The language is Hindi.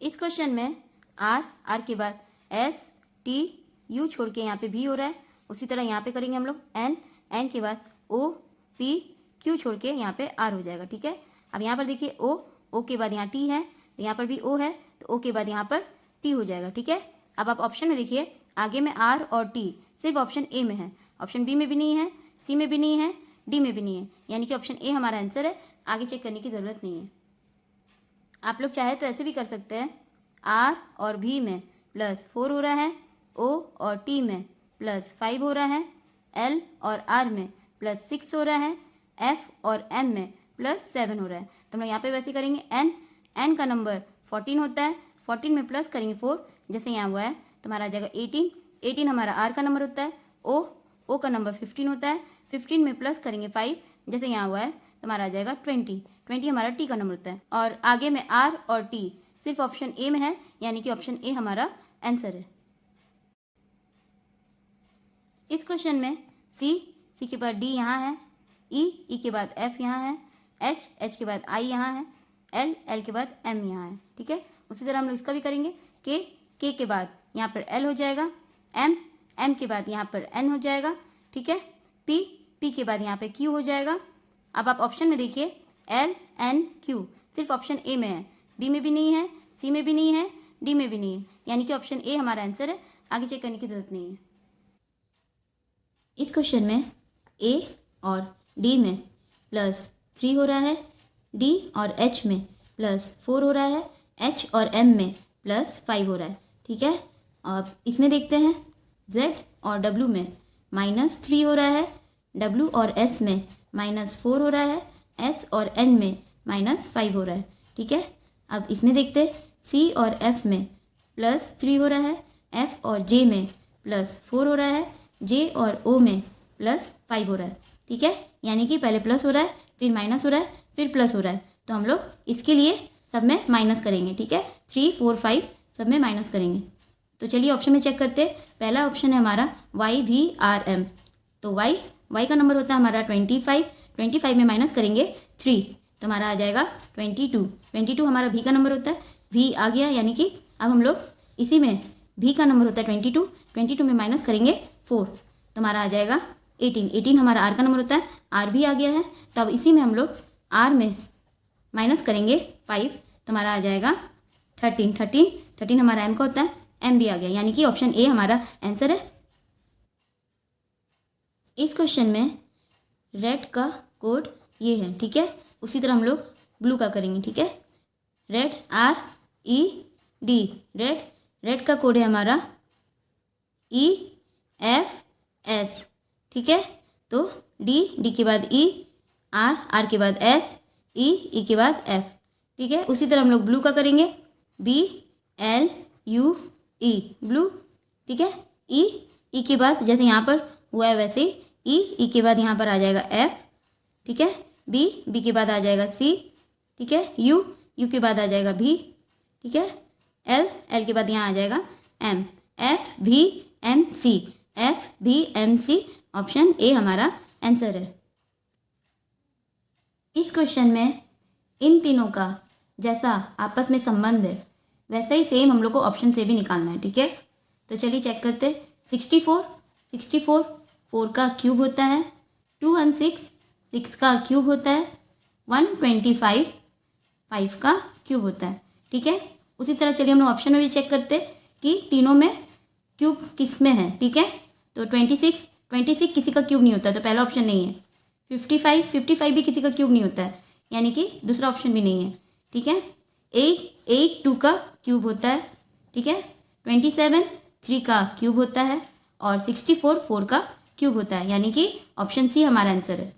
इस क्वेश्चन में आर के बाद एस टी यू छोड़ के यहाँ पे भी हो रहा है, उसी तरह यहाँ पे करेंगे हम लोग एन के बाद ओ पी क्यू छोड़ के यहाँ पे आर हो जाएगा। ठीक है, अब यहाँ पर देखिए ओ के बाद यहाँ टी है, तो यहाँ पर भी ओ है तो ओ के बाद यहाँ पर टी हो जाएगा। ठीक है, अब आप ऑप्शन में देखिए आगे में आर और टी सिर्फ ऑप्शन ए में है, ऑप्शन बी में भी नहीं है, सी में भी नहीं है, डी में भी नहीं है, यानी कि ऑप्शन ए हमारा आंसर है। आगे चेक करने की ज़रूरत नहीं है। आप लोग चाहे तो ऐसे भी कर सकते हैं, आर और भी में +4 हो रहा है, ओ और टी में +5 हो रहा है, एल और आर में +6 हो रहा है, एफ और एम में +7 हो रहा है। तो हम लोग यहाँ पे वैसे करेंगे एन का नंबर 14 होता है, 14 में प्लस करेंगे 4 जैसे यहाँ हुआ है तो हमारा आ जाएगा 18 हमारा आर का नंबर होता है, ओ का नंबर 15 होता है, 15 में प्लस करेंगे 5 जैसे यहाँ हुआ है तो हमारा आ जाएगा 20 हमारा टी का नंबर होता है। और आगे में आर और टी सिर्फ ऑप्शन ए में है, यानी कि ऑप्शन ए हमारा आंसर है। इस क्वेश्चन में सी के बाद डी यहाँ है, ई के बाद एफ यहाँ है, एच के बाद आई यहाँ है, एल के बाद एम यहाँ है। ठीक है, उसी तरह हम लोग इसका भी करेंगे, के के बाद यहाँ पर एल हो जाएगा, एम के बाद यहाँ पर एन हो जाएगा। ठीक है, पी के बाद यहाँ पे क्यू हो जाएगा। अब आप ऑप्शन में देखिए एल एन क्यू सिर्फ ऑप्शन ए में है, बी में भी नहीं है, सी में भी नहीं है, डी में भी नहीं है, यानी कि ऑप्शन ए हमारा आंसर है। आगे चेक करने की जरूरत नहीं है। इस क्वेश्चन में ए और डी में +3 हो रहा है, डी और एच में +4 हो रहा है, एच और एम में +5 हो रहा है। ठीक है, अब इसमें देखते हैं जेड और डब्ल्यू में -3 हो रहा है, डब्ल्यू और एस में -4 हो रहा है, एस और एन में -5 हो रहा है। ठीक है, अब इसमें देखते हैं सी और एफ में +3 हो रहा है, एफ और जे में +4 हो रहा है, जे और ओ में +5 हो रहा है। ठीक है, यानी कि पहले प्लस हो रहा है, फिर माइनस हो रहा है, फिर प्लस हो रहा है, तो हम लोग इसके लिए सब में माइनस करेंगे। ठीक है, 3 4 5 सब में माइनस करेंगे। तो चलिए ऑप्शन में चेक करते हैं। पहला ऑप्शन है हमारा YVRM, तो y का नंबर होता है हमारा 25 में माइनस करेंगे 3 तो हमारा आ जाएगा 22 हमारा v का नंबर होता है, v आ गया, यानी कि अब हम लोग इसी में v का नंबर होता है 22 में माइनस करेंगे 4 तो हमारा आ जाएगा 18 हमारा r का नंबर होता है, r भी आ गया है, तो अब इसी में हम लोग r में माइनस करेंगे 5 तो हमारा आ जाएगा 13 हमारा m का होता है, m भी आ गया, यानी कि ऑप्शन ए हमारा आंसर है। इस क्वेश्चन में रेड का कोड ये है। ठीक है, उसी तरह हम लोग ब्लू का करेंगे। ठीक है, रेड RED, रेड का कोड है हमारा EFS। ठीक है, तो डी के बाद E, R के बाद S, E के बाद F। ठीक है, उसी तरह हम लोग ब्लू का करेंगे BLUE, ब्लू। ठीक है, E के बाद जैसे यहाँ पर हुआ है वैसे ही E के बाद यहाँ पर आ जाएगा F। ठीक है, B के बाद आ जाएगा C। ठीक है, U के बाद आ जाएगा B। ठीक है, L के बाद यहाँ आ जाएगा M, FVMC, ऑप्शन ए हमारा आंसर है। इस क्वेश्चन में इन तीनों का जैसा आपस में संबंध है वैसा ही सेम हम लोग को ऑप्शन से भी निकालना है। ठीक है, तो चलिए चेक करते हैं। 64 4 का क्यूब होता है, 216 6 का क्यूब होता है, 125 5 का क्यूब होता है। ठीक है, उसी तरह चलिए हम लोग ऑप्शन में भी चेक करते हैं कि तीनों में क्यूब किस में है। ठीक है, तो 26 किसी का क्यूब नहीं होता है, तो पहला ऑप्शन नहीं है। 55 भी किसी का क्यूब नहीं होता है, यानी कि दूसरा ऑप्शन भी नहीं है। ठीक है, 8 2 का क्यूब होता है। ठीक है, 27 3 का क्यूब होता है और 64 4 का क्यूब होता है, यानी कि ऑप्शन सी हमारा आंसर है।